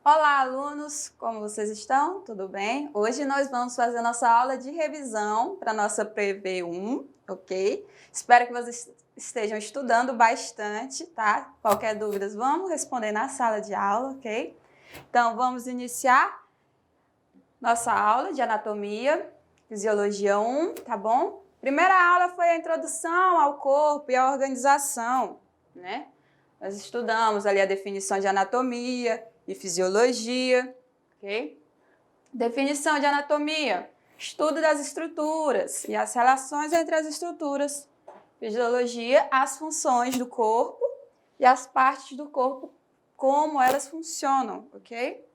Olá, alunos! Como vocês estão? Tudo bem? Hoje nós vamos fazer nossa aula de revisão para nossa PV1, ok? Espero que vocês estejam estudando bastante, tá? Qualquer dúvida, vamos responder na sala de aula, ok? Então, vamos iniciar nossa aula de anatomia, fisiologia 1, tá bom? Primeira aula foi a introdução ao corpo e à organização, né? Nós estudamos ali a definição de anatomia e fisiologia, ok? Definição de anatomia, estudo das estruturas e as relações entre as estruturas. Fisiologia, as funções do corpo e as partes do corpo, como elas funcionam, ok?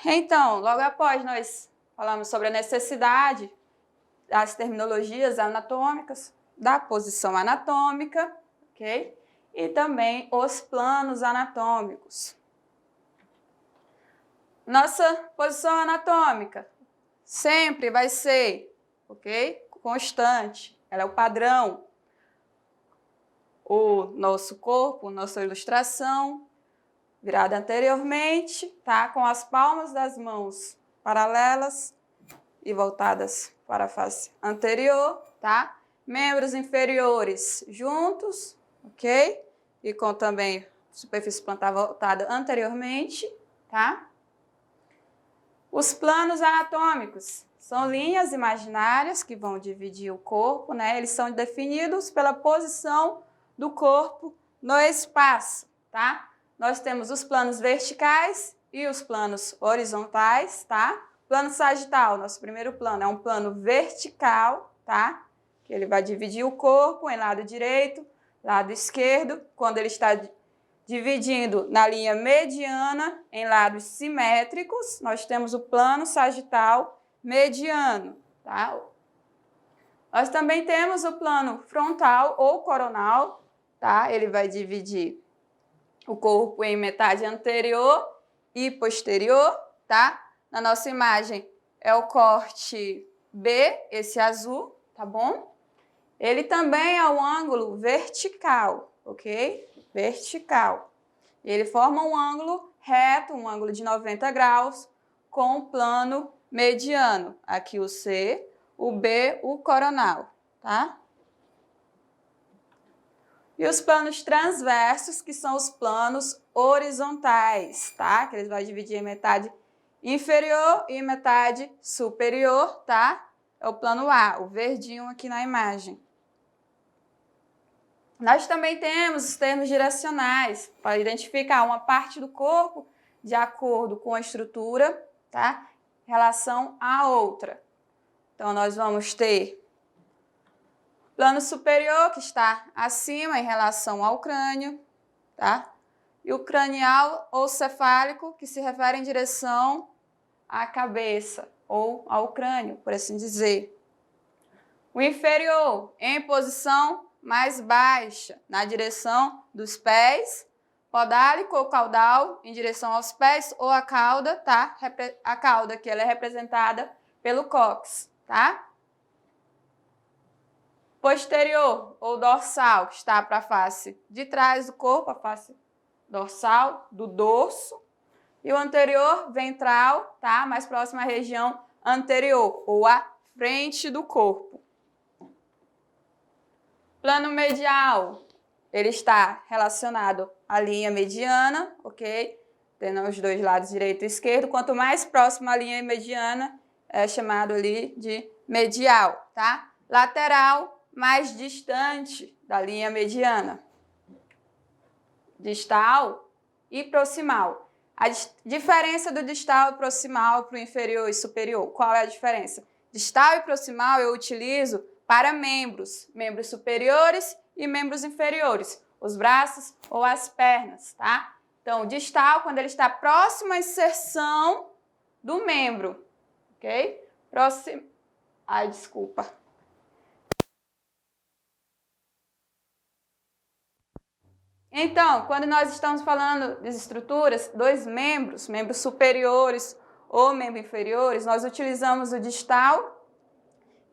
Então, logo após nós falamos sobre a necessidade das terminologias anatômicas, da posição anatômica, ok? E também os planos anatômicos. Nossa posição anatômica sempre vai ser, ok? Constante, ela é o padrão. O nosso corpo, nossa ilustração, virada anteriormente, tá? Com as palmas das mãos paralelas e voltadas para a face anterior, tá? Membros inferiores juntos, ok? E com também superfície plantar voltada anteriormente, tá? Os planos anatômicos são linhas imaginárias que vão dividir o corpo, né? Eles são definidos pela posição do corpo no espaço, tá? Nós temos os planos verticais e os planos horizontais, tá? Plano sagital, nosso primeiro plano, é um plano vertical, tá? Que ele vai dividir o corpo em lado direito, lado esquerdo, quando ele está dividindo na linha mediana em lados simétricos, nós temos o plano sagital mediano, tá? Nós também temos o plano frontal ou coronal, tá? Ele vai dividir o corpo em metade anterior e posterior, tá? Na nossa imagem é o corte B, esse azul, tá bom? Ele também é um ângulo vertical, ok? Vertical. Ele forma um ângulo reto, um ângulo de 90 graus, com o plano mediano. Aqui o C, o B, o coronal, tá? E os planos transversos, que são os planos horizontais, tá? Que eles vão dividir em metade inferior e metade superior, tá? É o plano A, o verdinho aqui na imagem. Nós também temos os termos direcionais, para identificar uma parte do corpo de acordo com a estrutura, tá? Em relação à outra. Então, nós vamos ter o plano superior, que está acima em relação ao crânio, tá? E o cranial ou cefálico, que se refere em direção à cabeça ou ao crânio, por assim dizer. O inferior, em posição mais baixa, na direção dos pés, podálico ou caudal, em direção aos pés, ou a cauda, tá? A cauda que ela é representada pelo cóccix, tá? Posterior ou dorsal, que está para a face de trás do corpo, a face dorsal do dorso. E o anterior, ventral, tá? Mais próximo à região anterior, ou à frente do corpo. Plano medial, ele está relacionado à linha mediana, ok? Tendo os dois lados direito e esquerdo. Quanto mais próximo à linha mediana, é chamado ali de medial, tá? Lateral, mais distante da linha mediana. Distal e proximal. A diferença do distal e proximal para o inferior e superior, qual é a diferença? Distal e proximal eu utilizo para membros superiores e membros inferiores, os braços ou as pernas, tá? Então, distal, quando ele está próximo à inserção do membro, ok? Próximo. Ai, desculpa. Então, quando nós estamos falando de estruturas, dois membros superiores ou membros inferiores, nós utilizamos o distal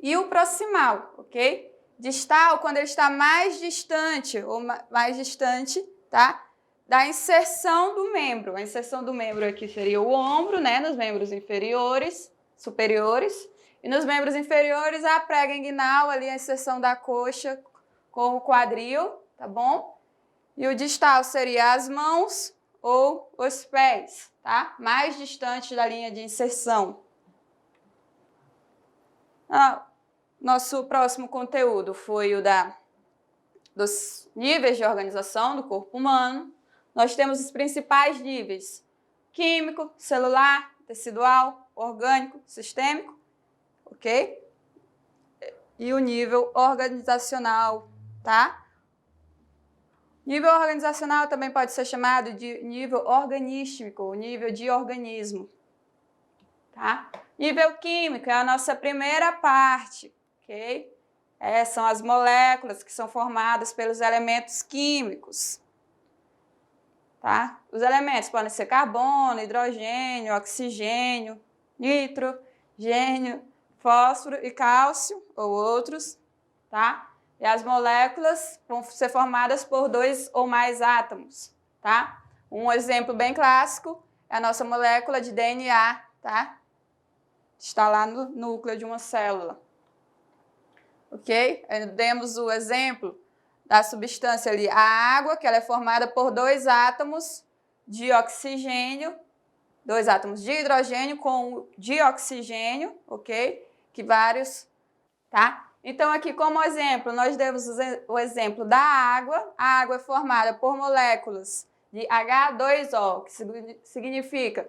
e o proximal, ok? distal quando ele está mais distante, ou mais distante, tá? Da inserção do membro. A inserção do membro aqui seria o ombro, né? Nos membros inferiores, superiores. E nos membros inferiores, a prega inguinal, ali a inserção da coxa com o quadril, tá bom? E o distal seria as mãos ou os pés, tá? Mais distante da linha de inserção. Nosso próximo conteúdo foi o dos níveis de organização do corpo humano. Nós temos os principais níveis: químico, celular, tecidual, orgânico, sistêmico, ok? E o nível organizacional, tá? Nível organizacional também pode ser chamado de nível organístico, ou nível de organismo, tá? Nível químico é a nossa primeira parte, ok? São as moléculas que são formadas pelos elementos químicos, tá? Os elementos podem ser carbono, hidrogênio, oxigênio, nitrogênio, fósforo e cálcio, ou outros, tá? E as moléculas vão ser formadas por 2 ou mais átomos, tá? Um exemplo bem clássico é a nossa molécula de DNA, tá? Está lá no núcleo de uma célula, ok? Demos o exemplo da substância ali, a água, que ela é formada por 2 átomos de oxigênio, 2 átomos de hidrogênio com de oxigênio, ok? Que vários, tá? Então, aqui como exemplo, nós demos o exemplo da água. A água é formada por moléculas de H2O, que significa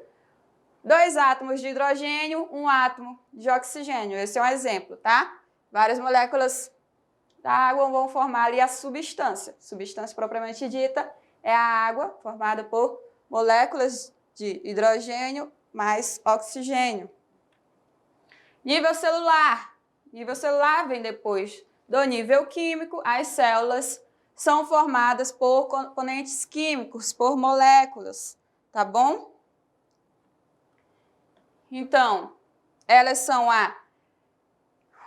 2 átomos de hidrogênio, 1 átomo de oxigênio. Esse é um exemplo, tá? Várias moléculas da água vão formar ali a substância. Substância propriamente dita é a água, formada por moléculas de hidrogênio mais oxigênio. Nível celular. Nível celular vem depois do nível químico. As células são formadas por componentes químicos, por moléculas, tá bom? Então, elas são a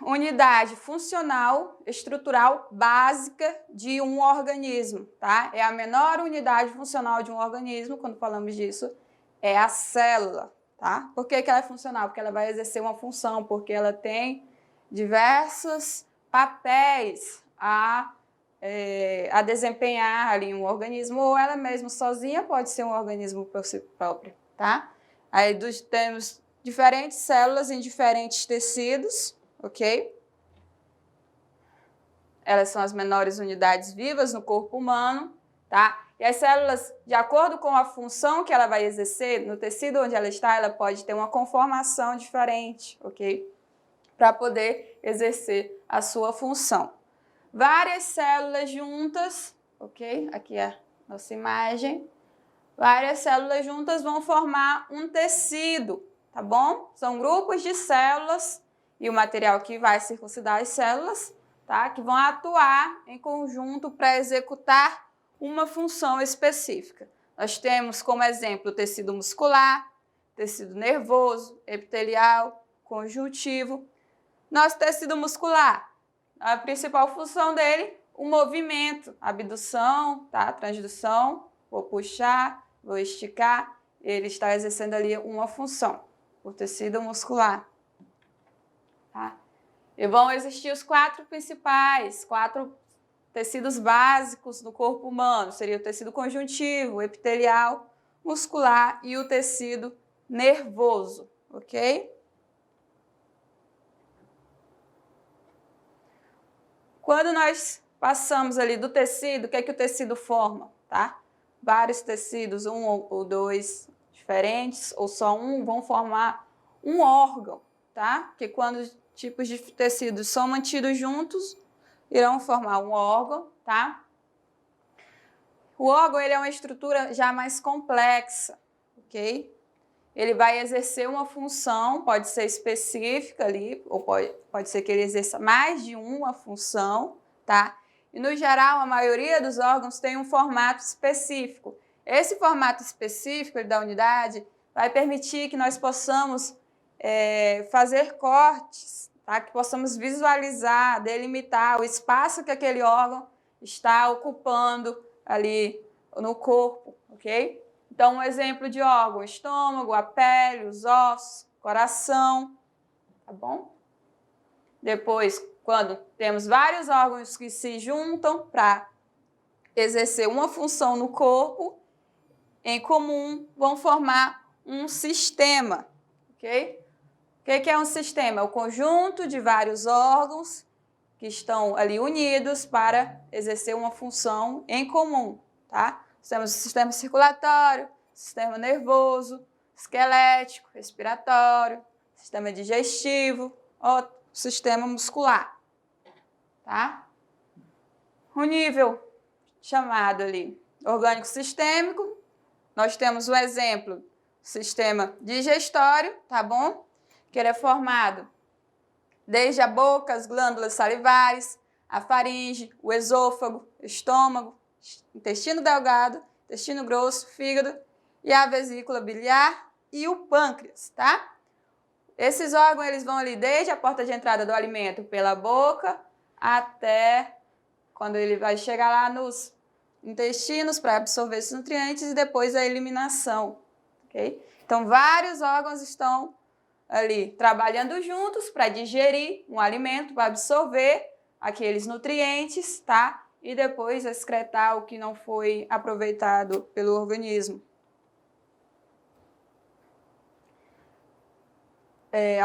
unidade funcional, estrutural, básica de um organismo, tá? É a menor unidade funcional de um organismo, quando falamos disso, é a célula, tá? Por que ela é funcional? Porque ela vai exercer uma função, porque ela tem diversos papéis a desempenhar ali em um organismo, ou ela mesma sozinha pode ser um organismo por si próprio, tá? Aí temos diferentes células em diferentes tecidos, ok? Elas são as menores unidades vivas no corpo humano, tá? E as células, de acordo com a função que ela vai exercer, no tecido onde ela está, ela pode ter uma conformação diferente, ok? Para poder exercer a sua função. Várias células juntas, ok? Aqui é a nossa imagem. Várias células juntas vão formar um tecido, tá bom? São grupos de células e o material que vai circuncidar as células, tá? Que vão atuar em conjunto para executar uma função específica. Nós temos como exemplo o tecido muscular, tecido nervoso, epitelial, conjuntivo. Nosso tecido muscular, a principal função dele, o movimento, abdução, tá? Transdução, vou puxar, vou esticar, ele está exercendo ali uma função, o tecido muscular, tá? E vão existir os 4 principais, 4 tecidos básicos do corpo humano, seria o tecido conjuntivo, epitelial, muscular e o tecido nervoso, ok? Quando nós passamos ali do tecido, o que é que o tecido forma, tá? Vários tecidos, 1 ou 2 diferentes, ou só um, vão formar um órgão, tá? Porque quando os tipos de tecidos são mantidos juntos, irão formar um órgão, tá? O órgão, ele é uma estrutura já mais complexa, ok? Ele vai exercer uma função, pode ser específica ali, ou pode ser que ele exerça mais de uma função, tá? E, no geral, a maioria dos órgãos tem um formato específico. Esse formato específico da unidade vai permitir que nós possamos fazer cortes tá? Que possamos visualizar, delimitar o espaço que aquele órgão está ocupando ali no corpo, ok? Então, um exemplo de órgão: o estômago, a pele, os ossos, coração, tá bom? Depois, quando temos vários órgãos que se juntam para exercer uma função no corpo, em comum, vão formar um sistema, ok? O que é um sistema? É o conjunto de vários órgãos que estão ali unidos para exercer uma função em comum, tá? Temos o sistema circulatório, sistema nervoso, esquelético, respiratório, sistema digestivo, ou sistema muscular, tá? O nível chamado ali orgânico sistêmico, nós temos o exemplo, sistema digestório, tá bom? Que ele é formado desde a boca, as glândulas salivares, a faringe, o esôfago, o estômago, intestino delgado, intestino grosso, fígado e a vesícula biliar e o pâncreas, tá? Esses órgãos, eles vão ali desde a porta de entrada do alimento pela boca até quando ele vai chegar lá nos intestinos para absorver esses nutrientes e depois a eliminação, ok? Então, vários órgãos estão ali trabalhando juntos para digerir um alimento, para absorver aqueles nutrientes, tá? E depois excretar o que não foi aproveitado pelo organismo.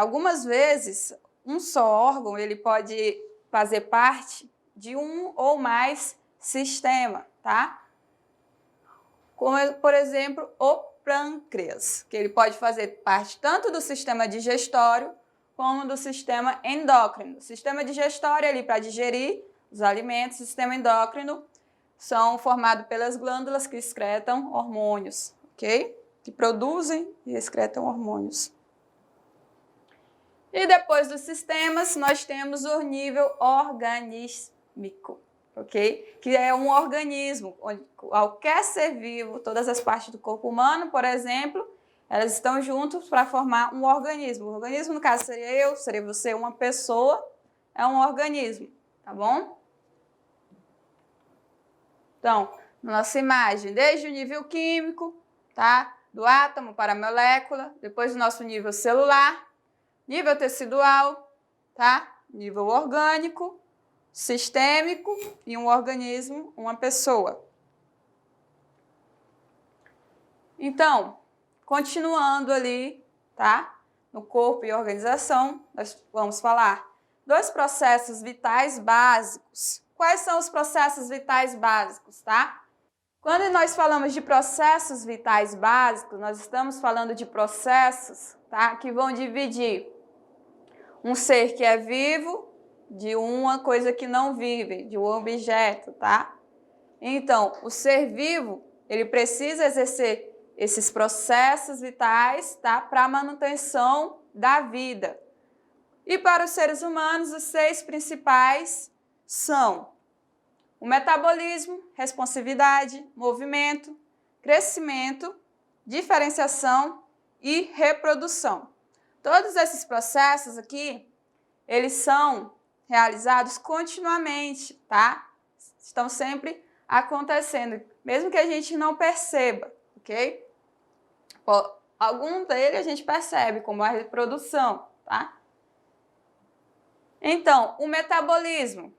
Algumas vezes, um só órgão ele pode fazer parte de um ou mais sistemas, tá? Como, por exemplo, o pâncreas, que ele pode fazer parte tanto do sistema digestório como do sistema endócrino. O sistema digestório é ali para digerir os alimentos, o sistema endócrino são formados pelas glândulas que excretam hormônios, ok? Que produzem e excretam hormônios. E depois dos sistemas, nós temos o nível organísmico, ok? Que é um organismo, onde qualquer ser vivo, todas as partes do corpo humano, por exemplo, elas estão juntas para formar um organismo. O organismo, no caso, seria eu, seria você, uma pessoa, é um organismo, tá bom? Então, nossa imagem, desde o nível químico, tá? Do átomo para a molécula, depois o nosso nível celular, nível tecidual, tá? Nível orgânico, sistêmico e um organismo, uma pessoa. Então, continuando ali, tá? No corpo e organização, nós vamos falar dos processos vitais básicos. Quais são os processos vitais básicos, tá? Quando nós falamos de processos vitais básicos, nós estamos falando de processos, tá? Que vão dividir um ser que é vivo de uma coisa que não vive, de um objeto, tá? Então, o ser vivo, ele precisa exercer esses processos vitais, tá? Para a manutenção da vida. E para os seres humanos, os 6 principais são o metabolismo, responsividade, movimento, crescimento, diferenciação e reprodução. Todos esses processos aqui, eles são realizados continuamente, tá? Estão sempre acontecendo, mesmo que a gente não perceba, ok? Algum deles a gente percebe, como a reprodução, tá? Então, o metabolismo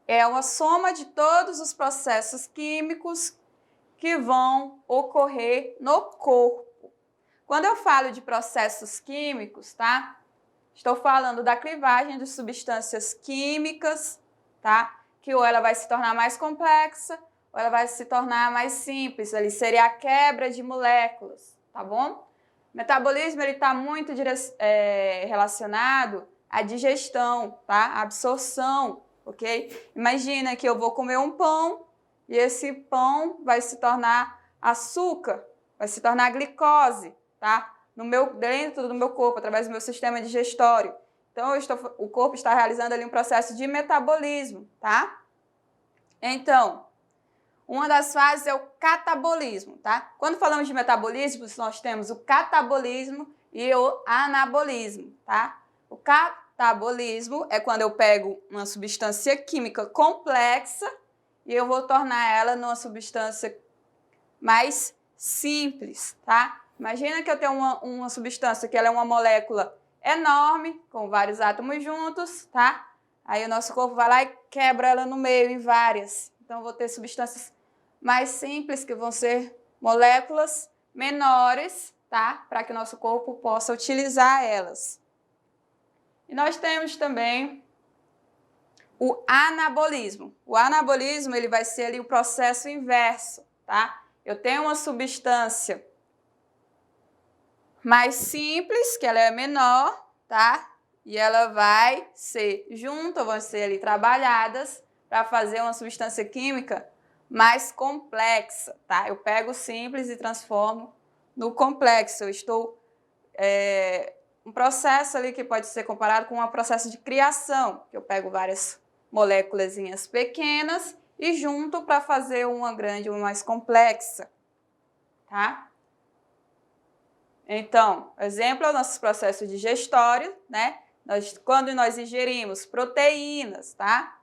é uma soma de todos os processos químicos que vão ocorrer no corpo. Quando eu falo de processos químicos, tá? Estou falando da clivagem de substâncias químicas, tá? Que ou ela vai se tornar mais complexa, ou ela vai se tornar mais simples. Ali seria a quebra de moléculas, tá bom? O metabolismo está muito relacionado à digestão, tá? À absorção, ok? Imagina que eu vou comer um pão e esse pão vai se tornar açúcar, vai se tornar glicose, tá? Dentro do meu corpo, através do meu sistema digestório. Então, o corpo está realizando ali um processo de metabolismo, tá? Então, uma das fases é o catabolismo, tá? Quando falamos de metabolismo, nós temos o catabolismo e o anabolismo, tá? O catabolismo é quando eu pego uma substância química complexa e eu vou tornar ela numa substância mais simples, tá? Imagina que eu tenho uma substância que ela é uma molécula enorme, com vários átomos juntos, tá? Aí o nosso corpo vai lá e quebra ela no meio em várias. Então, eu vou ter substâncias mais simples, que vão ser moléculas menores, tá? Para que o nosso corpo possa utilizar elas. E nós temos também o anabolismo. O anabolismo, ele vai ser ali o processo inverso, tá? Eu tenho uma substância mais simples, que ela é menor, tá? E ela vai ser junto, vão ser ali trabalhadas para fazer uma substância química mais complexa, tá? Eu pego o simples e transformo no complexo. Eu estou um processo ali que pode ser comparado com um processo de criação, que eu pego várias moléculas pequenas e junto para fazer uma grande, uma mais complexa, tá? Então, exemplo é o nosso processo digestório, né? Quando nós ingerimos proteínas, tá?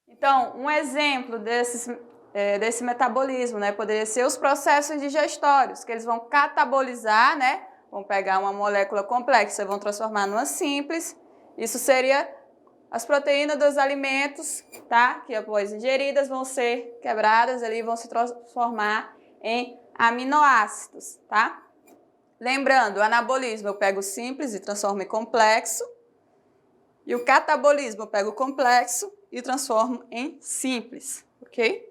Então, um exemplo desse metabolismo, né? Poderia ser os processos digestórios, que eles vão catabolizar, né? Vão pegar uma molécula complexa e vão transformar numa simples. Isso seria as proteínas dos alimentos, tá? Que após ingeridas vão ser quebradas ali, vão se transformar em aminoácidos, tá? Lembrando, o anabolismo eu pego o simples e transformo em complexo. E o catabolismo eu pego o complexo e transformo em simples, ok?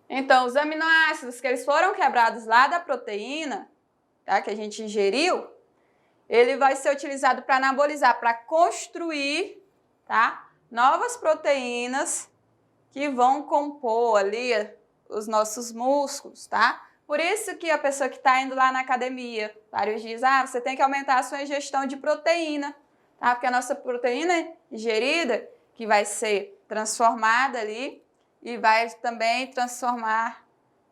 Então, os aminoácidos que eles foram quebrados lá da proteína, tá? Que a gente ingeriu, ele vai ser utilizado para anabolizar, para construir, tá? Novas proteínas que vão compor ali os nossos músculos, tá? Por isso que a pessoa que está indo lá na academia, vários dias, você tem que aumentar a sua ingestão de proteína, tá? Porque a nossa proteína ingerida, que vai ser transformada ali e vai também transformar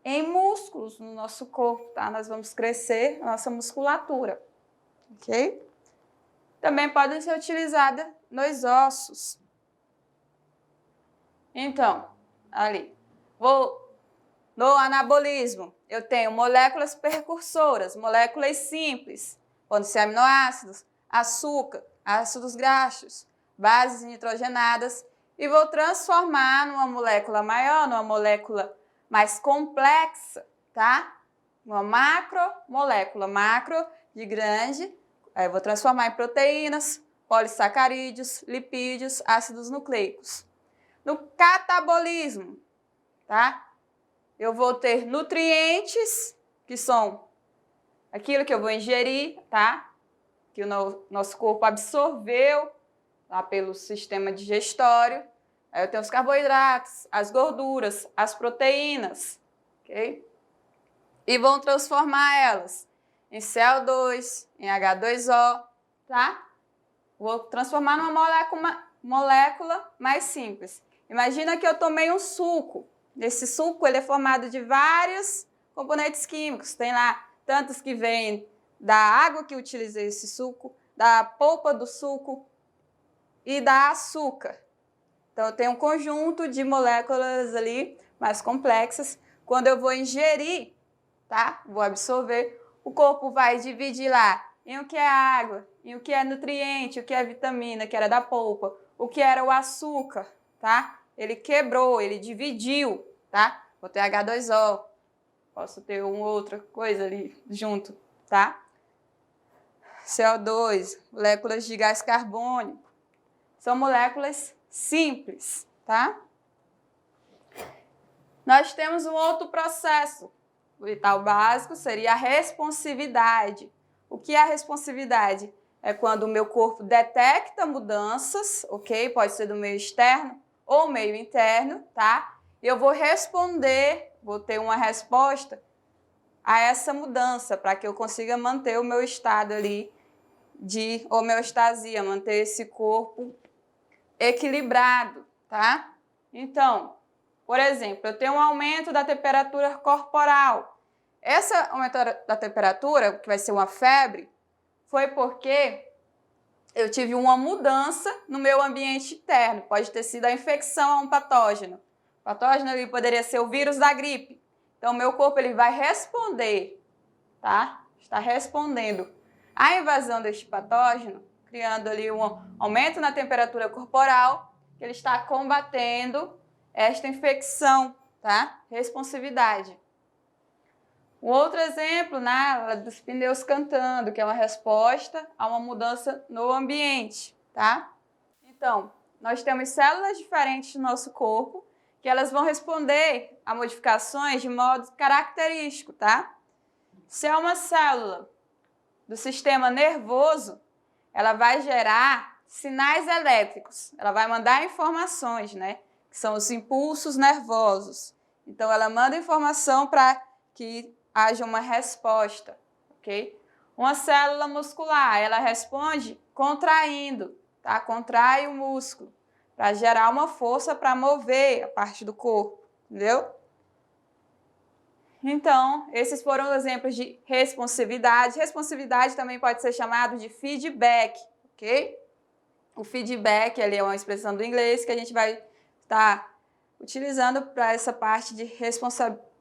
em músculos no nosso corpo, tá? Nós vamos crescer a nossa musculatura, ok? Também podem ser utilizadas nos ossos. Então, ali, no anabolismo, eu tenho moléculas precursoras, moléculas simples, podem ser aminoácidos, açúcar, ácidos graxos, bases nitrogenadas, e vou transformar numa molécula maior, numa molécula mais complexa, tá? Uma macromolécula, macro de grande, aí eu vou transformar em proteínas, polissacarídeos, lipídios, ácidos nucleicos. No catabolismo, tá? Eu vou ter nutrientes, que são aquilo que eu vou ingerir, tá? Que o nosso corpo absorveu lá pelo sistema digestório. Aí eu tenho os carboidratos, as gorduras, as proteínas, ok? E vão transformar elas em CO2, em H2O, tá? Vou transformar numa molécula mais simples. Imagina que eu tomei um suco. Esse suco ele é formado de vários componentes químicos. Tem lá tantos que vêm da água que utilizei esse suco, da polpa do suco e da açúcar. Então, eu tenho um conjunto de moléculas ali mais complexas. Quando eu vou ingerir, tá? Vou absorver, o corpo vai dividir lá em o que é água, em o que é nutriente, o que é vitamina, que era da polpa, o que era o açúcar, tá? Ele quebrou, ele dividiu, tá? Vou ter H2O, posso ter uma outra coisa ali junto, tá? CO2, moléculas de gás carbônico. São moléculas simples, tá? Nós temos um outro processo. O vital básico seria a responsividade. O que é a responsividade? É quando o meu corpo detecta mudanças, ok? Pode ser do meio externo ou meio interno, tá? E eu vou responder, vou ter uma resposta a essa mudança para que eu consiga manter o meu estado ali de homeostasia, manter esse corpo equilibrado, tá? Então, por exemplo, eu tenho um aumento da temperatura corporal. Essa aumento da temperatura, que vai ser uma febre, foi porque eu tive uma mudança no meu ambiente interno. Pode ter sido a infecção a um patógeno. O patógeno ele poderia ser o vírus da gripe. Então, o meu corpo ele vai responder, tá? Está respondendo à invasão deste patógeno, criando ali um aumento na temperatura corporal, que ele está combatendo esta infecção, tá? Responsividade. Um outro exemplo, né, dos pneus cantando, que é uma resposta a uma mudança no ambiente, tá? Então, nós temos células diferentes no nosso corpo, que elas vão responder a modificações de modo característico, tá? Se é uma célula do sistema nervoso, ela vai gerar sinais elétricos, ela vai mandar informações, né? Que são os impulsos nervosos. Então, ela manda informação para que haja uma resposta, ok? Uma célula muscular, ela responde contraindo, tá? Contrai o músculo para gerar uma força para mover a parte do corpo, entendeu? Então, esses foram exemplos de responsividade. Responsividade também pode ser chamado de feedback, ok? O feedback ali é uma expressão do inglês que a gente vai estar utilizando para essa parte de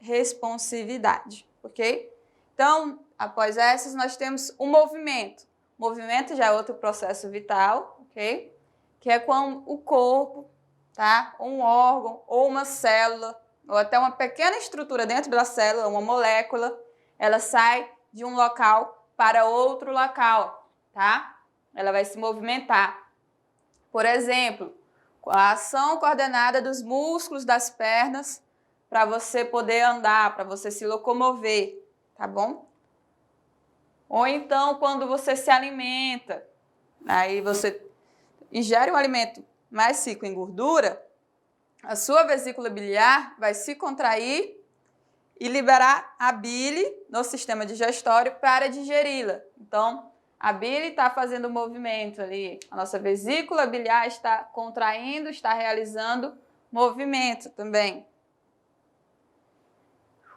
responsividade, ok? Então, após essas, nós temos o movimento. O movimento já é outro processo vital, ok? Que é quando o corpo, tá? Um órgão ou uma célula, ou até uma pequena estrutura dentro da célula, uma molécula, ela sai de um local para outro local, tá? Ela vai se movimentar. Por exemplo, a ação coordenada dos músculos das pernas para você poder andar, para você se locomover, tá bom? Ou então, quando você se alimenta, aí você ingere um alimento mais rico em gordura, a sua vesícula biliar vai se contrair e liberar a bile no sistema digestório para digeri-la. Então, a bile está fazendo o movimento ali, a nossa vesícula biliar está contraindo, está realizando movimento também.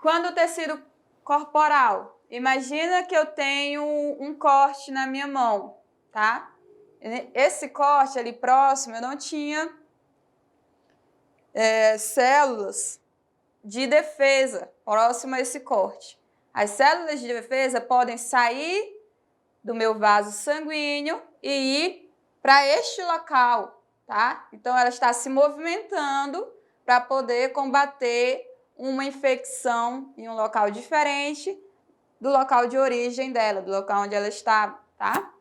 Quando o tecido corporal, imagina que eu tenho um corte na minha mão, tá? Esse corte ali próximo, eu não tinha células de defesa próximo a esse corte. As células de defesa podem sair do meu vaso sanguíneo e ir para este local, tá? Então, ela está se movimentando para poder combater uma infecção em um local diferente do local de origem dela, do local onde ela está, tá?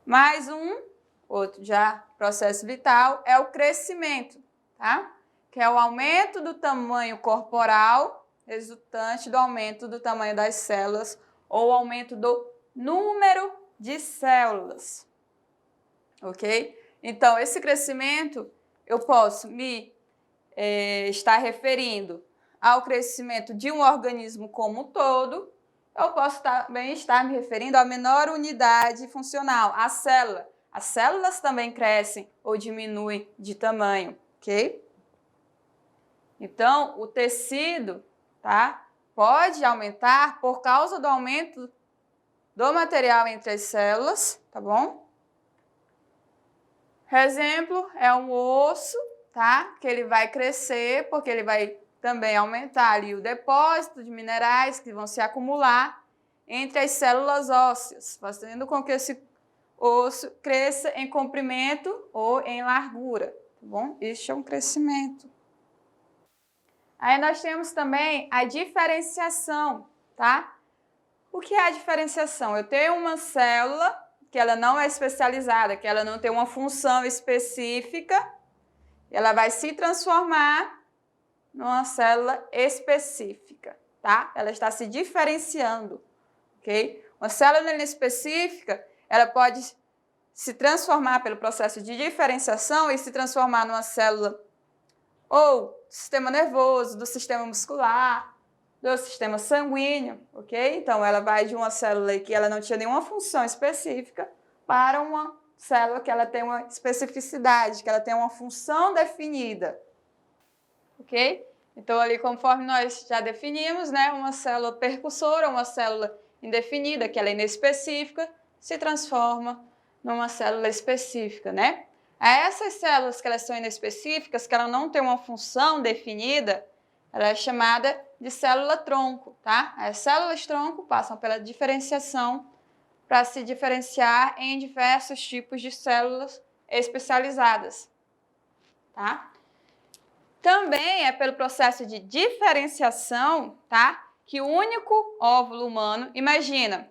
Mais um, outro já processo vital, é o crescimento, tá? Que é o aumento do tamanho corporal resultante do aumento do tamanho das células ou aumento do número de células, ok? Então, esse crescimento eu posso estar referindo ao crescimento de um organismo como um todo, eu posso também estar me referindo à menor unidade funcional, a célula. As células também crescem ou diminuem de tamanho, ok? Então, o tecido, tá, pode aumentar por causa do aumento do material entre as células, tá bom? Exemplo, é um osso, tá, que ele vai crescer porque ele vai também aumentar ali o depósito de minerais que vão se acumular entre as células ósseas, fazendo com que esse osso cresça em comprimento ou em largura, tá bom? Este é um crescimento. Aí nós temos também a diferenciação, tá? O que é a diferenciação? Eu tenho uma célula que ela não é especializada, que ela não tem uma função específica, ela vai se transformar numa célula específica, tá? Ela está se diferenciando, ok? Uma célula específica, ela pode se transformar pelo processo de diferenciação e se transformar numa célula ou do sistema nervoso, do sistema muscular, do sistema sanguíneo, ok? Então, ela vai de uma célula que ela não tinha nenhuma função específica para uma célula que ela tem uma especificidade, que ela tem uma função definida, ok? Então, ali, conforme nós já definimos, né, uma célula percussora, uma célula indefinida, que ela é inespecífica, se transforma numa célula específica, né? Essas células que elas são inespecíficas, que ela não tem uma função definida, ela é chamada de célula-tronco, tá? As células-tronco passam pela diferenciação para se diferenciar em diversos tipos de células especializadas, tá? Também é pelo processo de diferenciação, tá? Que o único óvulo humano, imagina,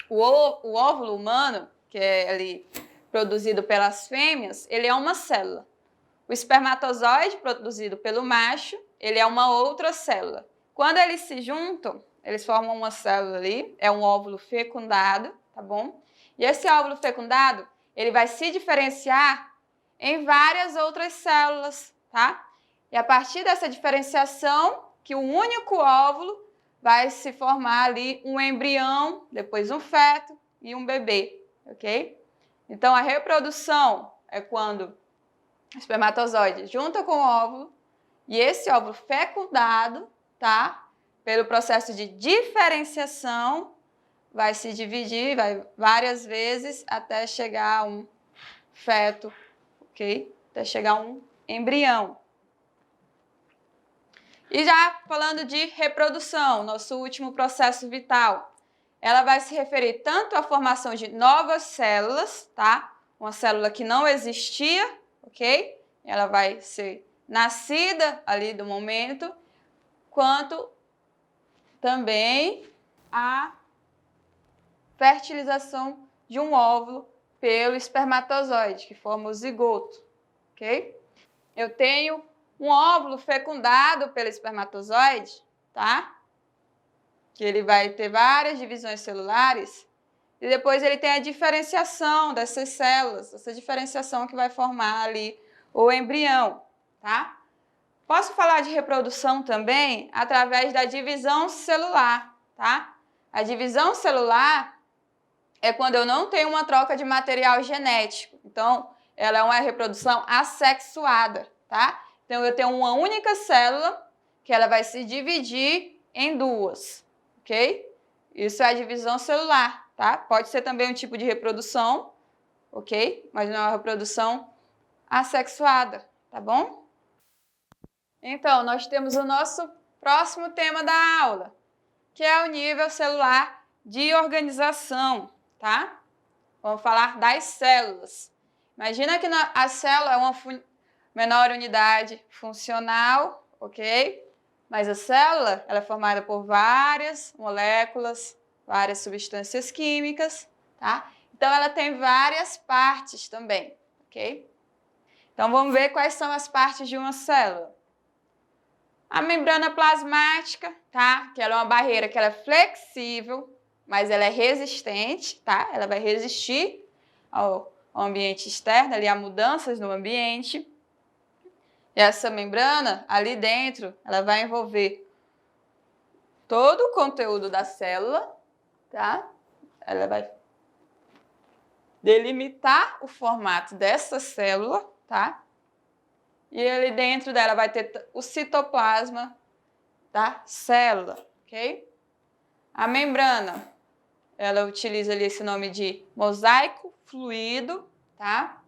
o óvulo humano, que é ali produzido pelas fêmeas, ele é uma célula. O espermatozoide produzido pelo macho, ele é uma outra célula. Quando eles se juntam, eles formam uma célula ali, é um óvulo fecundado, tá bom? E esse óvulo fecundado, ele vai se diferenciar em várias outras células, tá? E a partir dessa diferenciação, que o único óvulo vai se formar ali um embrião, depois um feto e um bebê, ok? Então, a reprodução é quando o espermatozoide junta com o óvulo e esse óvulo fecundado, tá? Pelo processo de diferenciação, vai se dividir várias vezes até chegar a um feto, ok? Até chegar a um embrião. E já falando de reprodução, nosso último processo vital, ela vai se referir tanto à formação de novas células, tá? Uma célula que não existia, ok? Ela vai ser nascida ali do momento, quanto também a fertilização de um óvulo pelo espermatozoide, que forma o zigoto, ok? Eu tenho um óvulo fecundado pelo espermatozoide, tá? Que ele vai ter várias divisões celulares, e depois ele tem a diferenciação dessas células, essa diferenciação que vai formar ali o embrião, tá? Posso falar de reprodução também através da divisão celular, tá? A divisão celular é quando eu não tenho uma troca de material genético. Então, ela é uma reprodução assexuada, tá? Então, eu tenho uma única célula que ela vai se dividir em duas, ok? Isso é a divisão celular, tá? Pode ser também um tipo de reprodução, ok? Mas não é uma reprodução assexuada, tá bom? Então, nós temos o nosso próximo tema da aula, que é o nível celular de organização, tá? Vamos falar das células. Imagina que a célula é uma menor unidade funcional, ok? Mas a célula ela é formada por várias moléculas, várias substâncias químicas, tá? Então, ela tem várias partes também, ok? Então, vamos ver quais são as partes de uma célula. A membrana plasmática, tá? Que ela é uma barreira que ela é flexível, mas ela é resistente, tá? Ela vai resistir ao ambiente externo, ali a mudanças no ambiente. E essa membrana, ali dentro, ela vai envolver todo o conteúdo da célula, tá? Ela vai delimitar o formato dessa célula, tá? E ali dentro dela vai ter o citoplasma da célula, ok? A membrana, ela utiliza ali esse nome de mosaico fluido, tá?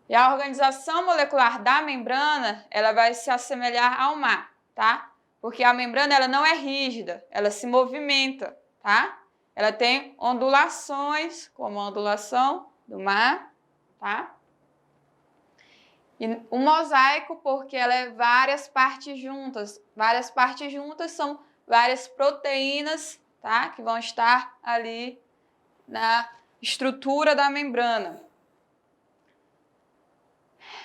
E a organização molecular da membrana, ela vai se assemelhar ao mar, tá? Porque a membrana, ela não é rígida, ela se movimenta, tá? Ela tem ondulações, como a ondulação do mar, tá? E o mosaico, porque ela é várias partes juntas. Várias partes juntas são várias proteínas, tá? Que vão estar ali na estrutura da membrana.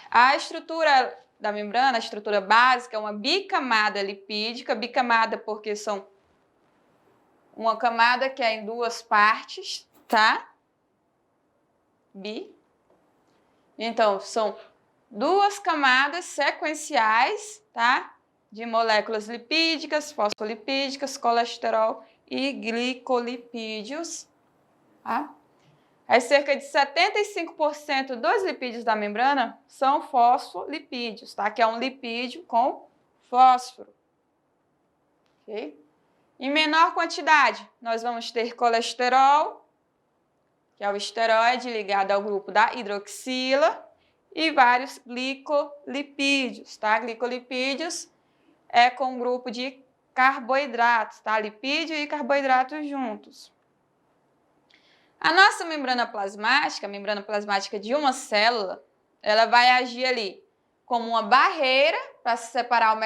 A estrutura da membrana, a estrutura básica, é uma bicamada lipídica. Bicamada porque são uma camada que é em duas partes, tá? Bi. Então, são duas camadas sequenciais, tá? De moléculas lipídicas, fosfolipídicas, colesterol e glicolipídios, tá? Aí, cerca de 75% dos lipídios da membrana são fosfolipídios, tá? Que é um lipídio com fósforo, ok? Em menor quantidade, nós vamos ter colesterol, que é o esteroide ligado ao grupo da hidroxila, e vários glicolipídios, tá? Glicolipídios é com um grupo de carboidratos, tá? Lipídio e carboidratos juntos. A nossa membrana plasmática, a membrana plasmática de uma célula, ela vai agir ali como uma barreira para separar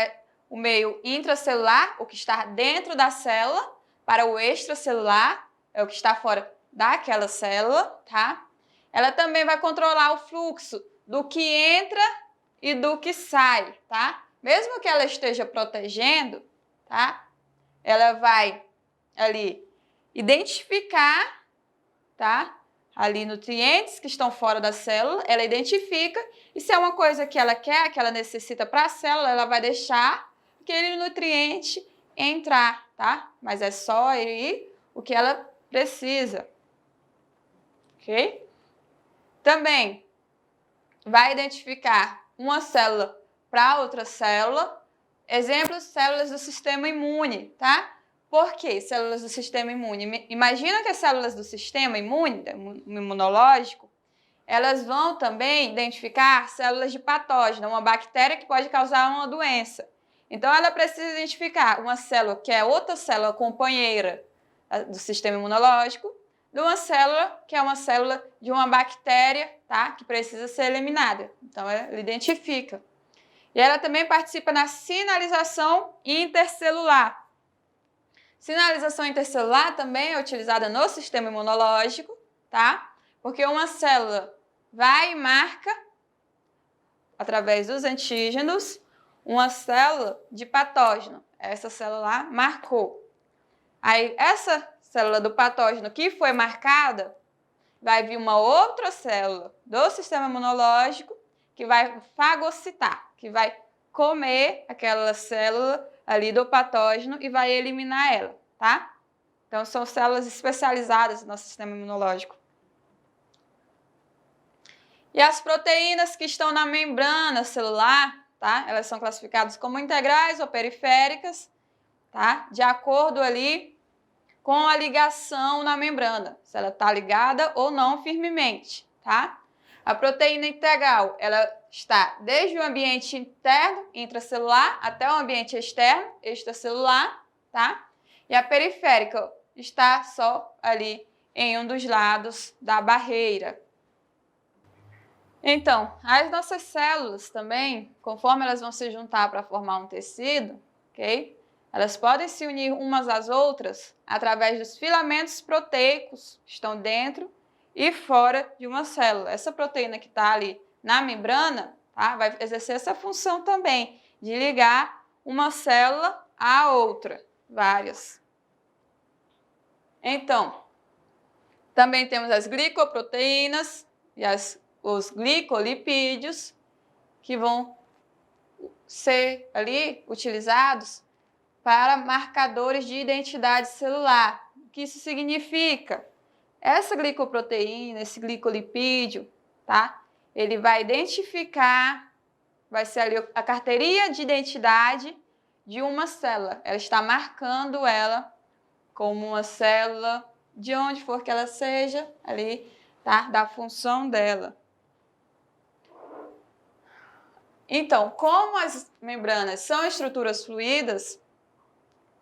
o meio intracelular, o que está dentro da célula, para o extracelular, é o que está fora daquela célula, tá? Ela também vai controlar o fluxo do que entra e do que sai, tá? Mesmo que ela esteja protegendo, tá? Ela vai ali identificar, tá? Ali nutrientes que estão fora da célula, ela identifica, e se é uma coisa que ela quer, que ela necessita para a célula, ela vai deixar aquele nutriente entrar, tá? Mas é só aí o que ela precisa, ok? Também vai identificar uma célula para outra célula. Exemplos, células do sistema imune, tá? Por que células do sistema imune? Imagina que as células do sistema imune, imunológico, elas vão também identificar células de patógeno, uma bactéria que pode causar uma doença. Então, ela precisa identificar uma célula que é outra célula companheira do sistema imunológico, de uma célula que é uma célula de uma bactéria, tá? Que precisa ser eliminada. Então, ela identifica. E ela também participa na sinalização intercelular. Sinalização intercelular também é utilizada no sistema imunológico, tá? Porque uma célula vai e marca, através dos antígenos, uma célula de patógeno. Essa célula lá marcou. Aí, essa célula do patógeno que foi marcada, vai vir uma outra célula do sistema imunológico que vai fagocitar, que vai comer aquela célula ali do patógeno e vai eliminar ela, tá? Então, são células especializadas no nosso sistema imunológico. E as proteínas que estão na membrana celular, tá? Elas são classificadas como integrais ou periféricas, tá? De acordo ali com a ligação na membrana, se ela está ligada ou não firmemente, tá? A proteína integral, ela está desde o ambiente interno, intracelular, até o ambiente externo, extracelular, tá? E a periférica está só ali em um dos lados da barreira. Então, as nossas células também, conforme elas vão se juntar para formar um tecido, ok? Elas podem se unir umas às outras através dos filamentos proteicos que estão dentro e fora de uma célula. Essa proteína que está ali na membrana, tá, vai exercer essa função também, de ligar uma célula à outra, várias. Então, também temos as glicoproteínas e os glicolipídios, que vão ser ali utilizados para marcadores de identidade celular. O que isso significa? Essa glicoproteína, esse glicolipídio, tá? Ele vai identificar, vai ser ali a carteirinha de identidade de uma célula. Ela está marcando ela como uma célula, de onde for que ela seja, ali, tá? Da função dela. Então, como as membranas são estruturas fluídas,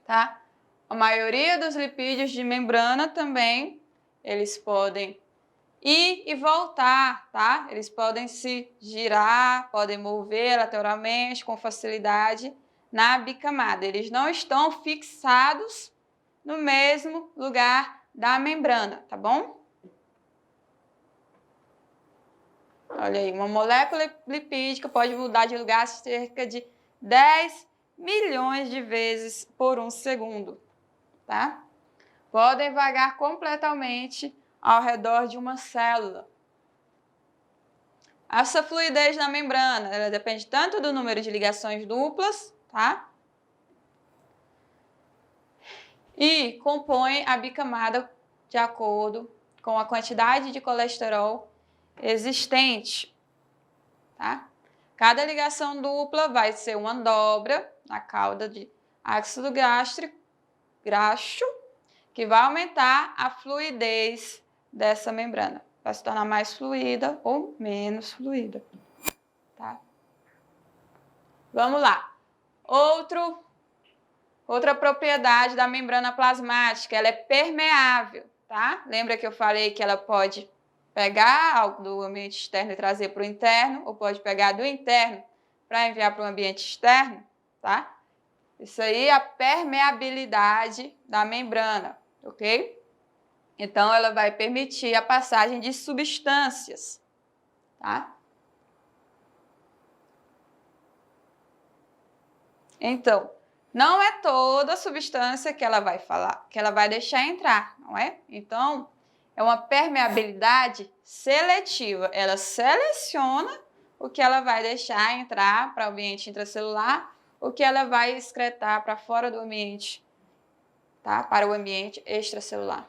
tá? A maioria dos lipídios de membrana também, eles podem ir e voltar, tá? Eles podem se girar, podem mover lateralmente com facilidade na bicamada. Eles não estão fixados no mesmo lugar da membrana, tá bom? Olha aí, uma molécula lipídica pode mudar de lugar cerca de 10 milhões de vezes por um segundo, tá? Podem vagar completamente ao redor de uma célula. Essa fluidez na membrana, ela depende tanto do número de ligações duplas, tá? E compõe a bicamada de acordo com a quantidade de colesterol existente, tá? Cada ligação dupla vai ser uma dobra na cauda de ácido gástrico graxo, que vai aumentar a fluidez dessa membrana. Vai se tornar mais fluida ou menos fluida. Tá? Vamos lá. Outra propriedade da membrana plasmática, ela é permeável, tá? Lembra que eu falei que ela pode pegar algo do ambiente externo e trazer para o interno, ou pode pegar do interno para enviar para o ambiente externo, tá? Isso aí é a permeabilidade da membrana, ok? Então, ela vai permitir a passagem de substâncias, tá? Então, não é toda substância que ela vai falar, que ela vai deixar entrar, não é? Então, é uma permeabilidade seletiva. Ela seleciona o que ela vai deixar entrar para o ambiente intracelular, o que ela vai excretar para fora do ambiente, tá? Para o ambiente extracelular.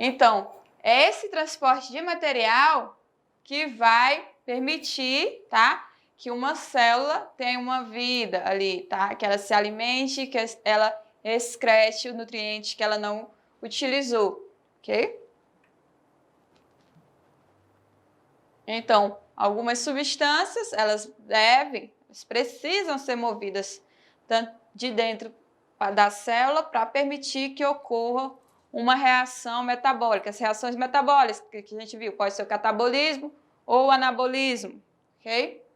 Então, é esse transporte de material que vai permitir, tá? Que uma célula tenha uma vida ali, tá? Que ela se alimente, que ela excrete o nutriente que ela não utilizou, ok? Então, algumas substâncias, elas precisam ser movidas de dentro da célula para permitir que ocorra uma reação metabólica. As reações metabólicas que a gente viu, pode ser o catabolismo ou o anabolismo, ok?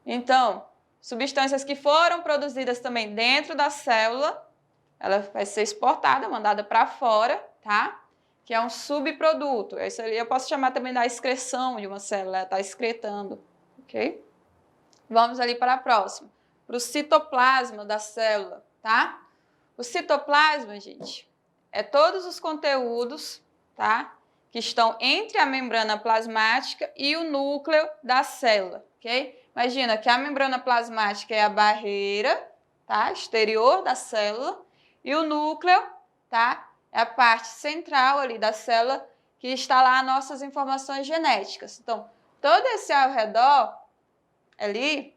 Então, substâncias que foram produzidas também dentro da célula, ela vai ser exportada, mandada para fora, tá? Que é um subproduto. Isso ali eu posso chamar também da excreção de uma célula, ela está excretando, ok? Vamos ali para a próxima, para o citoplasma da célula, tá? O citoplasma, gente, é todos os conteúdos, tá? Que estão entre a membrana plasmática e o núcleo da célula, ok? Imagina que a membrana plasmática é a barreira, tá? Exterior da célula, e o núcleo, tá? É a parte central ali da célula que está lá as nossas informações genéticas. Então, todo esse ao redor ali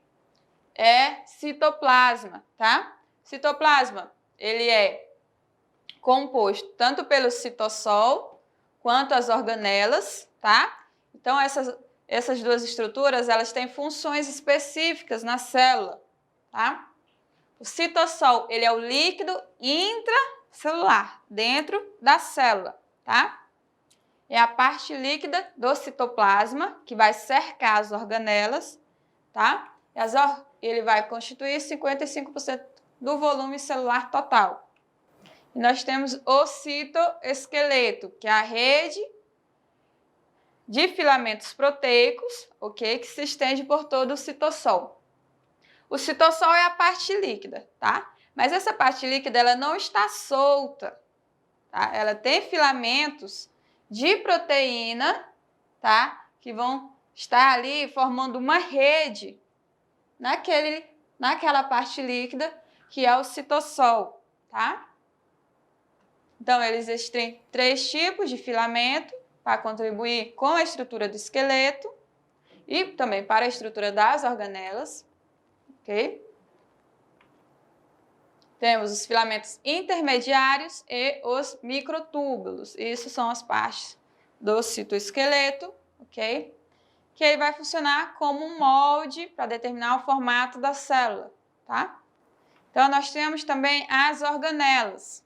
é citoplasma, tá? Citoplasma, ele é composto tanto pelo citossol quanto as organelas, tá? Então, essas duas estruturas, elas têm funções específicas na célula, tá? O citossol, ele é o líquido intracelular, dentro da célula, tá? É a parte líquida do citoplasma, que vai cercar as organelas, tá? Ele vai constituir 55% do volume celular total. E nós temos o citoesqueleto, que é a rede de filamentos proteicos, ok? Que se estende por todo o citossol. O citossol é a parte líquida, tá? Mas essa parte líquida, ela não está solta, tá? Ela tem filamentos de proteína, tá? Que vão estar ali formando uma rede naquela parte líquida que é o citossol, tá? Então, existem 3 tipos de filamento para contribuir com a estrutura do esqueleto e também para a estrutura das organelas, ok? Temos os filamentos intermediários e os microtúbulos. Isso são as partes do citoesqueleto, ok? Que ele vai funcionar como um molde para determinar o formato da célula, tá? Então, nós temos também as organelas.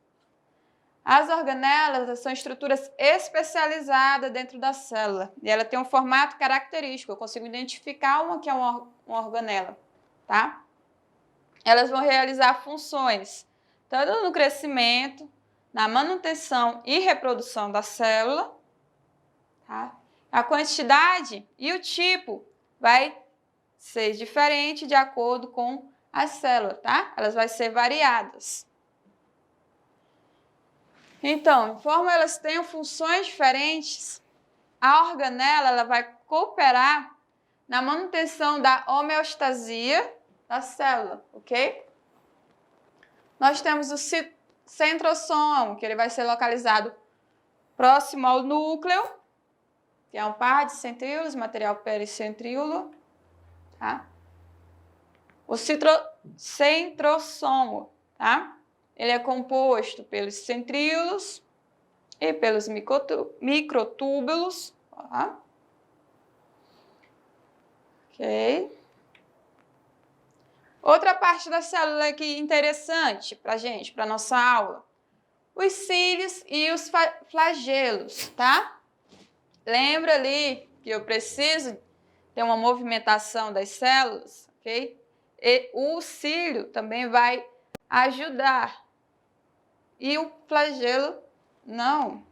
As organelas são estruturas especializadas dentro da célula e ela tem um formato característico. Eu consigo identificar uma que é uma organela, tá? Elas vão realizar funções tanto no crescimento, na manutenção e reprodução da célula, tá? A quantidade e o tipo vai ser diferente de acordo com a célula, tá? Elas vão ser variadas. Então, conforme elas tenham funções diferentes, a organela ela vai cooperar na manutenção da homeostasia da célula, ok? Nós temos o centrossomo, que ele vai ser localizado próximo ao núcleo, que é um par de centríolos, material pericentríolo, tá? O centrossomo, tá? Ele é composto pelos centríolos e pelos microtúbulos, tá? Ok. Outra parte da célula aqui interessante para a gente, para nossa aula. Os cílios e os flagelos, tá? Lembra ali que eu preciso ter uma movimentação das células, ok? E o cílio também vai ajudar. E o flagelo, não.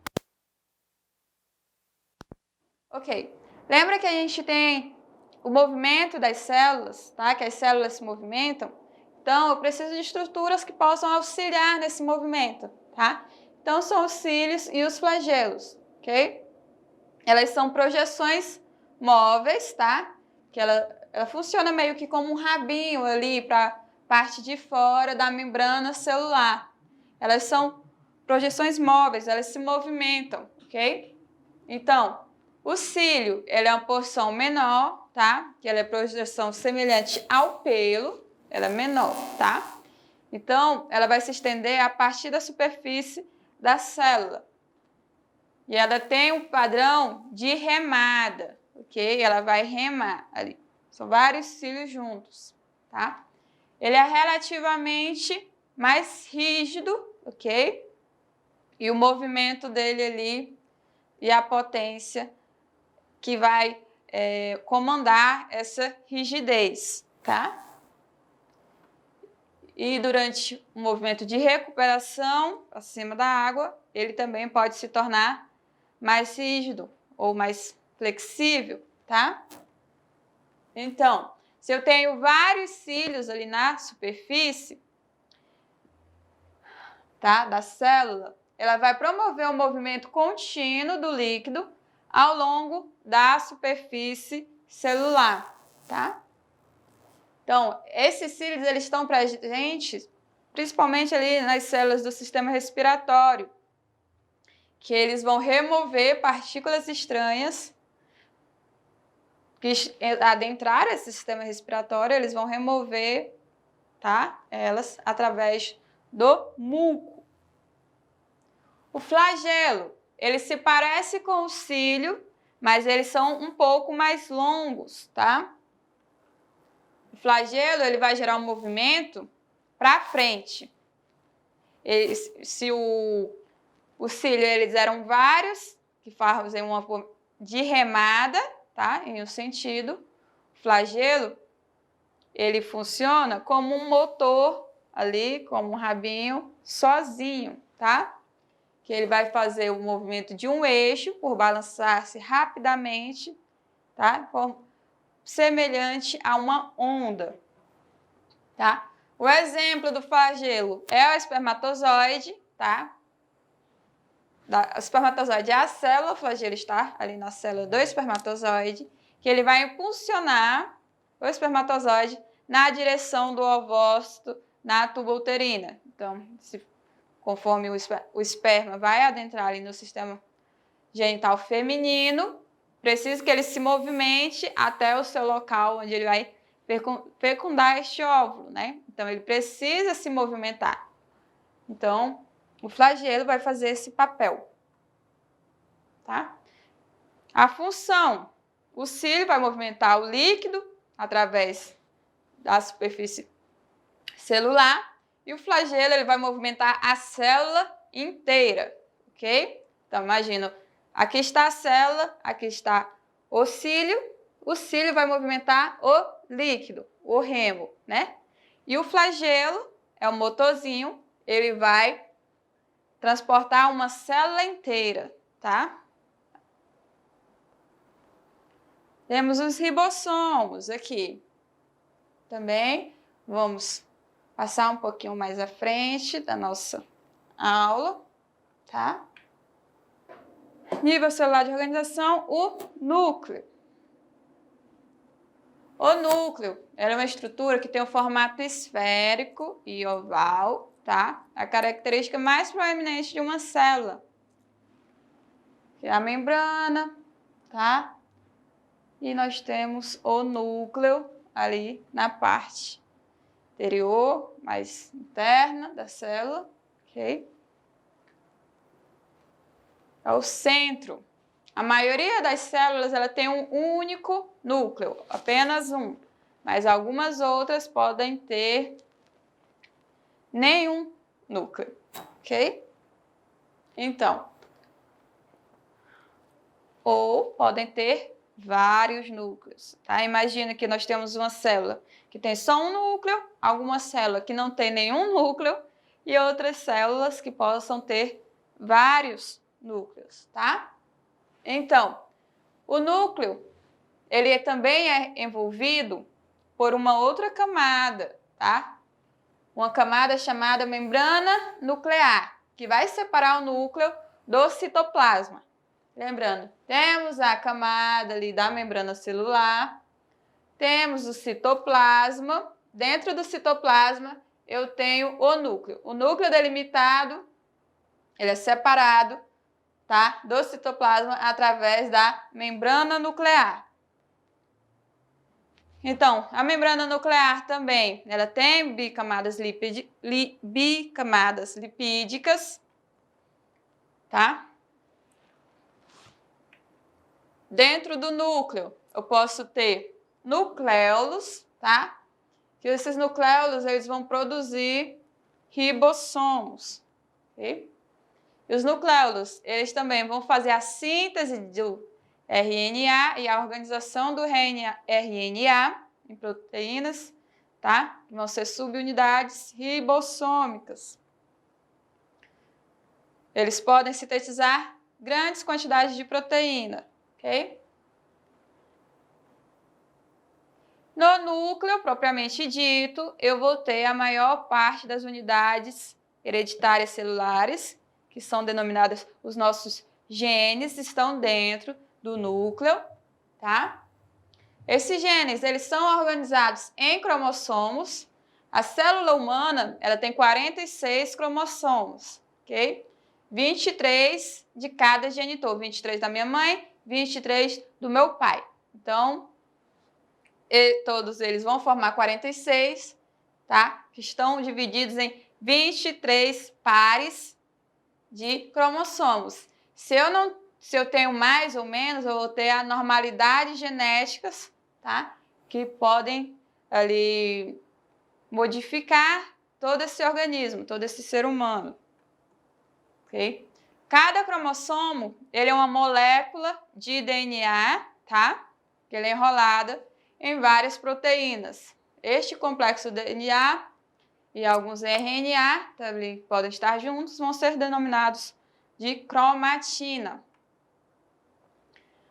Ok. Lembra que a gente tem o movimento das células, tá? Que as células se movimentam. Então, eu preciso de estruturas que possam auxiliar nesse movimento, tá? Então, são os cílios e os flagelos, ok? Elas são projeções móveis, tá? Que ela funciona meio que como um rabinho ali para a parte de fora da membrana celular. Elas são projeções móveis, elas se movimentam, ok? Então, o cílio, ele é uma porção menor, tá? Que ela é projeção semelhante ao pelo, ela é menor, tá? Então, ela vai se estender a partir da superfície da célula. E ela tem um padrão de remada, ok? Ela vai remar ali. São vários cílios juntos, tá? Ele é relativamente mais rígido, ok? E o movimento dele ali e a potência que vai comandar essa rigidez, tá? E durante o movimento de recuperação acima da água, ele também pode se tornar mais rígido ou mais flexível, tá? Então, se eu tenho vários cílios ali na superfície, tá, da célula, ela vai promover um movimento contínuo do líquido ao longo da superfície celular, tá? Então, esses cílios, eles estão presentes principalmente ali nas células do sistema respiratório, que eles vão remover partículas estranhas que adentraram esse sistema respiratório, eles vão remover, tá, elas através do muco. O flagelo, ele se parece com o cílio, mas eles são um pouco mais longos, tá? O flagelo, ele vai gerar um movimento para frente. Se o cílio, eles eram vários, que fazem uma de remada, tá? Em um sentido. O flagelo, ele funciona como um motor ali, como um rabinho, sozinho, tá? Que ele vai fazer o movimento de um eixo por balançar-se rapidamente, tá? Semelhante a uma onda, tá? O exemplo do flagelo é o espermatozoide, tá? O espermatozoide é a célula, o flagelo está ali na célula do espermatozoide, que ele vai impulsionar o espermatozoide na direção do ovócito na tuba uterina. Então, conforme o esperma vai adentrar ali no sistema genital feminino, precisa que ele se movimente até o seu local onde ele vai fecundar este óvulo, né? Então, ele precisa se movimentar. Então, o flagelo vai fazer esse papel, tá? A função, o cílio vai movimentar o líquido através da superfície celular e o flagelo, ele vai movimentar a célula inteira, ok? Então, imagina, aqui está a célula, aqui está o cílio vai movimentar o líquido, o remo, né? E o flagelo é o motorzinho, ele vai transportar uma célula inteira, tá? Temos os ribossomos aqui. Também vamos passar um pouquinho mais à frente da nossa aula, tá? Nível celular de organização, o núcleo. O núcleo é uma estrutura que tem um formato esférico e oval, tá? A característica mais proeminente de uma célula, que é a membrana, tá? E nós temos o núcleo ali na parte interior, mais interna da célula, ok? É o centro. A maioria das células ela tem um único núcleo, apenas um, mas algumas outras podem ter nenhum núcleo, ok? Então, ou podem ter vários núcleos, tá? Imagina que nós temos uma célula que tem só um núcleo, alguma célula que não tem nenhum núcleo e outras células que possam ter vários núcleos, tá? Então, o núcleo, ele também é envolvido por uma outra camada, tá? Uma camada chamada membrana nuclear, que vai separar o núcleo do citoplasma. Lembrando, temos a camada ali da membrana celular, temos o citoplasma. Dentro do citoplasma, eu tenho o núcleo. O núcleo delimitado, ele é separado, tá, do citoplasma através da membrana nuclear. Então, a membrana nuclear também, ela tem bicamadas lipídicas, tá? Dentro do núcleo, eu posso ter nucleolos, tá? Que esses nucleolos, eles vão produzir ribossomos, ok? E os nucleolos, eles também vão fazer a síntese do RNA e a organização do RNA em proteínas, tá? Que vão ser subunidades ribossômicas. Eles podem sintetizar grandes quantidades de proteína, ok? No núcleo, propriamente dito, eu vou ter a maior parte das unidades hereditárias celulares, que são denominadas os nossos genes, estão dentro do núcleo, tá? Esses genes, eles são organizados em cromossomos. A célula humana, ela tem 46 cromossomos, ok? 23 de cada genitor, 23 da minha mãe, 23 do meu pai. Então, todos eles vão formar 46, tá? Que estão divididos em 23 pares de cromossomos. Se eu tenho mais ou menos, eu vou ter anormalidades genéticas, tá? Que podem ali modificar todo esse organismo, todo esse ser humano. Ok? Cada cromossomo, ele é uma molécula de DNA, tá? Que ele é enrolada em várias proteínas. Este complexo DNA e alguns RNA também podem estar juntos, vão ser denominados de cromatina.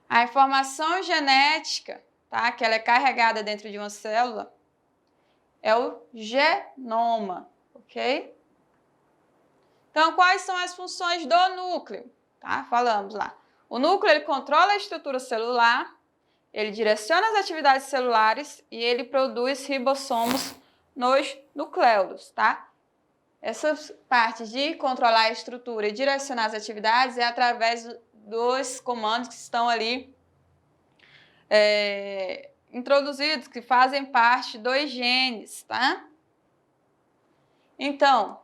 A informação genética, tá, que ela é carregada dentro de uma célula, é o genoma, ok? Então, quais são as funções do núcleo? Tá? Falamos lá. O núcleo, ele controla a estrutura celular, ele direciona as atividades celulares e ele produz ribossomos nos nucleolos, tá? Essas partes de controlar a estrutura e direcionar as atividades é através dos comandos que estão ali introduzidos, que fazem parte dos genes, tá? Então,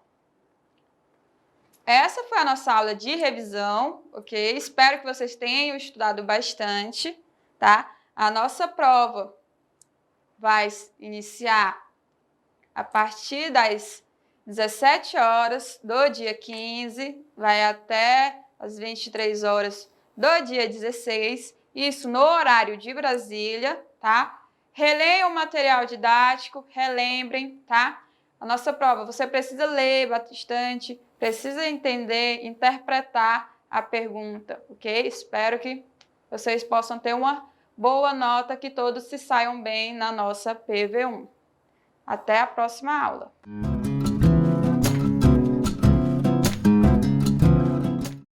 essa foi a nossa aula de revisão, ok? Espero que vocês tenham estudado bastante, tá? A nossa prova vai iniciar a partir das 17 horas do dia 15, vai até as 23 horas do dia 16, isso no horário de Brasília, tá? Releiam o material didático, relembrem, tá? A nossa prova, você precisa ler bastante, precisa entender, interpretar a pergunta, ok? Espero que vocês possam ter uma boa nota, que todos se saiam bem na nossa PV1. Até a próxima aula.